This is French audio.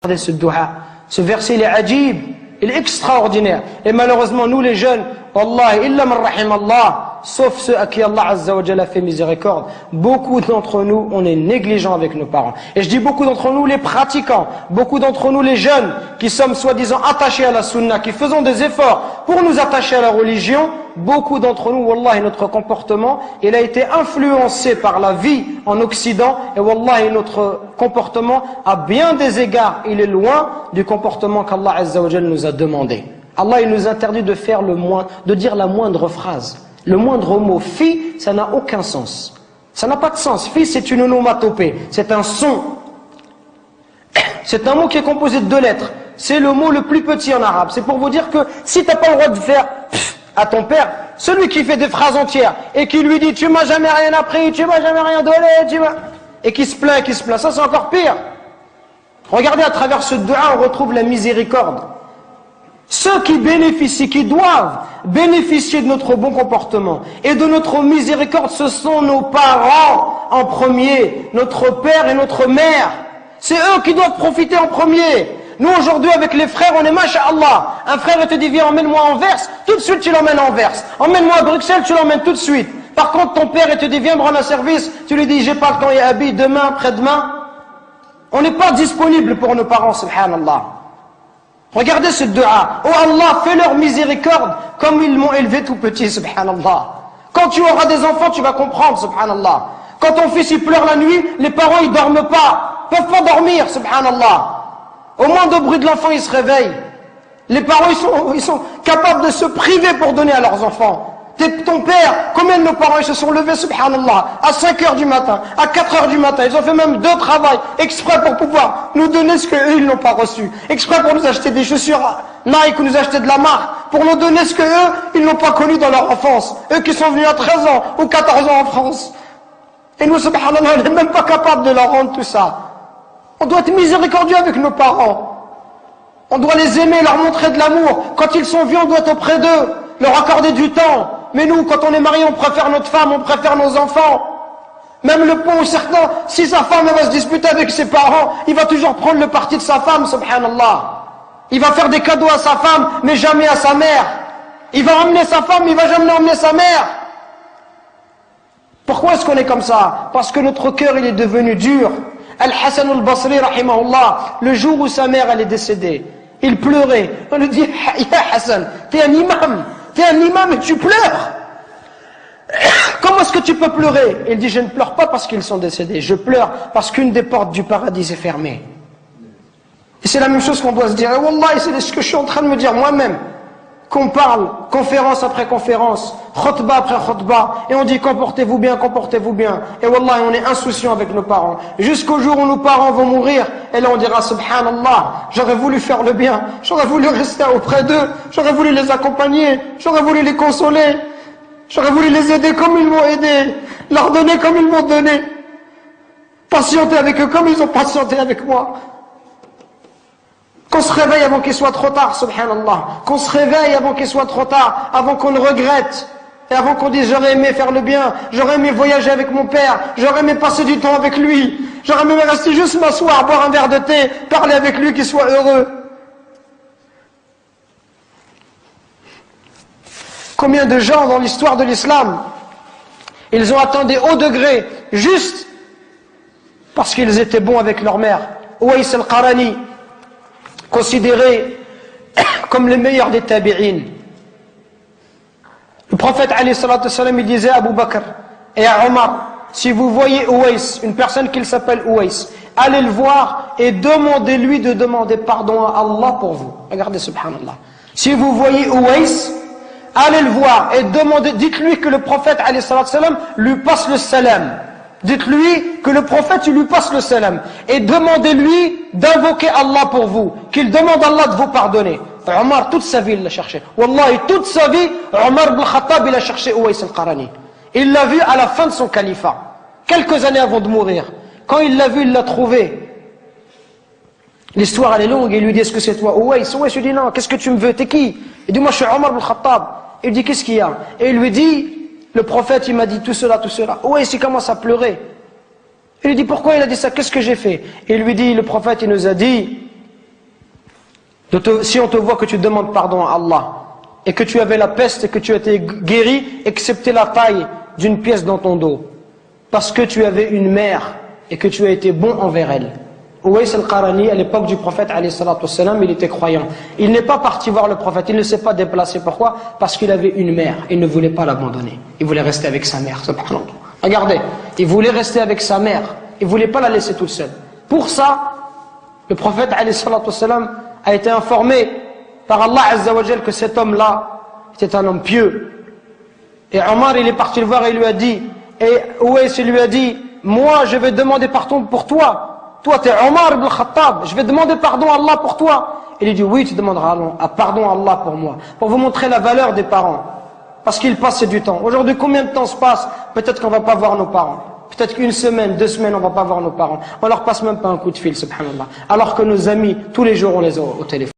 Regardez ce dua. Ce verset, il est ajib, il est extraordinaire. Et malheureusement, nous les jeunes, Wallah, illa man rahim Allah, sauf ceux à qui Allah Azza wa Jalla fait miséricorde, beaucoup d'entre nous, on est négligents avec nos parents. Et je dis beaucoup d'entre nous, les pratiquants, beaucoup d'entre nous, les jeunes, qui sommes soi-disant attachés à la sunna, qui faisons des efforts pour nous attacher à la religion, beaucoup d'entre nous, Wallah, notre comportement, il a été influencé par la vie en Occident, et Wallah, notre comportement, à bien des égards, il est loin du comportement qu'Allah Azza wa Jalla nous a demandé. Allah, il nous interdit de faire de dire la moindre phrase. Le moindre mot, fi, ça n'a aucun sens. Ça n'a pas de sens. Fi, c'est une onomatopée. C'est un son. C'est un mot qui est composé de 2 lettres. C'est le mot le plus petit en arabe. C'est pour vous dire que si tu n'as pas le droit de faire à ton père, celui qui fait des phrases entières et qui lui dit tu m'as jamais rien appris, tu m'as jamais rien donné, et qui se plaint, ça c'est encore pire. Regardez à travers ce dua, on retrouve la miséricorde. Ceux qui bénéficient, qui doivent bénéficier de notre bon comportement et de notre miséricorde, ce sont nos parents en premier, notre père et notre mère. C'est eux qui doivent profiter en premier. Nous aujourd'hui avec les frères, on est masha'Allah. Un frère te dit viens emmène-moi à Anvers, tout de suite tu l'emmènes à Anvers. Emmène-moi à Bruxelles, tu l'emmènes tout de suite. Par contre ton père te dit viens me rendre un service, tu lui dis j'ai pas le temps, il habille demain, après-demain. On n'est pas disponible pour nos parents, subhanallah. Regardez ce dua. Oh Allah, fais leur miséricorde comme ils m'ont élevé tout petit, subhanallah. Quand tu auras des enfants, tu vas comprendre, subhanallah. Quand ton fils il pleure la nuit, les parents ils dorment pas, peuvent pas dormir, subhanallah. Au moindre bruit de l'enfant, ils se réveillent. Les parents ils sont capables de se priver pour donner à leurs enfants. Ton père, combien de nos parents ils se sont levés, subhanallah, à 5 heures du matin, à 4 heures du matin, ils ont fait même 2 travails, exprès pour pouvoir nous donner ce qu'eux ils n'ont pas reçu, exprès pour nous acheter des chaussures Nike ou nous acheter de la marque, pour nous donner ce qu'eux ils n'ont pas connu dans leur enfance, eux qui sont venus à 13 ans ou 14 ans en France. Et nous, subhanallah, on n'est même pas capable de leur rendre tout ça. On doit être miséricordieux avec nos parents. On doit les aimer, leur montrer de l'amour. Quand ils sont vieux, on doit être auprès d'eux, leur accorder du temps. Mais nous, quand on est marié, on préfère notre femme, on préfère nos enfants. Même le pauvre, certain, si sa femme va se disputer avec ses parents, il va toujours prendre le parti de sa femme, subhanallah. Il va faire des cadeaux à sa femme, mais jamais à sa mère. Il va emmener sa femme, mais il va jamais emmener sa mère. Pourquoi est-ce qu'on est comme ça? Parce que notre cœur, il est devenu dur. Al-Hassan al-Basri, rahimahullah, le jour où sa mère, elle est décédée, il pleurait. On lui dit, ya Hassan, t'es un imam. T'es un imam et tu pleures. Comment est-ce que tu peux pleurer? Il dit, je ne pleure pas parce qu'ils sont décédés. Je pleure parce qu'une des portes du paradis est fermée. Et c'est la même chose qu'on doit se dire. Et Wallah, c'est ce que je suis en train de me dire moi-même. Qu'on parle, conférence après conférence, khutbah après khutbah, et on dit comportez-vous bien, comportez-vous bien. Et Wallah, on est insouciant avec nos parents. Jusqu'au jour où nos parents vont mourir, et là on dira subhanallah, j'aurais voulu faire le bien, j'aurais voulu rester auprès d'eux, j'aurais voulu les accompagner, j'aurais voulu les consoler, j'aurais voulu les aider comme ils m'ont aidé, leur donner comme ils m'ont donné, patienter avec eux comme ils ont patienté avec moi. Qu'on se réveille avant qu'il soit trop tard, subhanallah. Qu'on se réveille avant qu'il soit trop tard, avant qu'on ne regrette. Et avant qu'on dise j'aurais aimé faire le bien, j'aurais aimé voyager avec mon père, j'aurais aimé passer du temps avec lui, j'aurais aimé rester juste m'asseoir, boire un verre de thé, parler avec lui, qu'il soit heureux. Combien de gens dans l'histoire de l'islam, ils ont atteint des hauts degrés, juste parce qu'ils étaient bons avec leur mère. Uwais al-Qarani, considéré comme le meilleur des tabi'in. Le prophète alayhi salatu wassalam, il disait à Abu Bakr et à Omar, si vous voyez Uwais, une personne qui s'appelle Uwais, allez le voir et demandez-lui de demander pardon à Allah pour vous. Regardez, subhanallah. Si vous voyez Uwais, allez le voir et demandez, dites-lui que le prophète alayhi salatu wassalam lui passe le salam. Dites-lui que le prophète lui passe le salam et demandez-lui d'invoquer Allah pour vous, qu'il demande à Allah de vous pardonner. Omar, toute sa vie, il l'a cherché. Wallahi, toute sa vie, Omar ibn Khattab, il a cherché Uwais al-Qarani. Il l'a vu à la fin de son califat, quelques années avant de mourir. Quand il l'a vu, il l'a trouvé. L'histoire, elle est longue. Il lui dit, est-ce que c'est toi, Uwais? Uwais lui dit, non, qu'est-ce que tu me veux? T'es qui? Il dit, moi, je suis Omar ibn Khattab. Il dit, qu'est-ce qu'il y a? Et il lui dit, le prophète, il m'a dit tout cela, tout cela. Uwais, il commence à pleurer. Il lui dit, pourquoi il a dit ça? Qu'est-ce que j'ai fait? Et il lui dit, le prophète, il nous a dit, Si on te voit que tu demandes pardon à Allah, et que tu avais la peste et que tu as été guéri, excepté la taille d'une pièce dans ton dos, parce que tu avais une mère et que tu as été bon envers elle. Uwais al-Qarani, à l'époque du prophète, il était croyant. Il n'est pas parti voir le prophète, il ne s'est pas déplacé. Pourquoi? Parce qu'il avait une mère, il ne voulait pas l'abandonner. Il voulait rester avec sa mère, subhanallah. Regardez, il voulait rester avec sa mère, il ne voulait pas la laisser toute seule. Pour ça, le prophète, a été informé par Allah Azza wa Jal que cet homme-là était un homme pieux. Et Omar, il est parti le voir et il lui a dit, et Uwais lui a dit, moi je vais demander pardon pour toi. Toi tu es Omar ibn Khattab, je vais demander pardon à Allah pour toi. Il lui dit, oui tu demanderas pardon à Allah pour moi. Pour vous montrer la valeur des parents. Parce qu'il passe du temps. Aujourd'hui combien de temps se passe? Peut-être qu'on ne va pas voir nos parents. Peut-être qu'une semaine, 2 semaines, on ne va pas voir nos parents. On leur passe même pas un coup de fil, subhanallah. Alors que nos amis, tous les jours on les a au téléphone.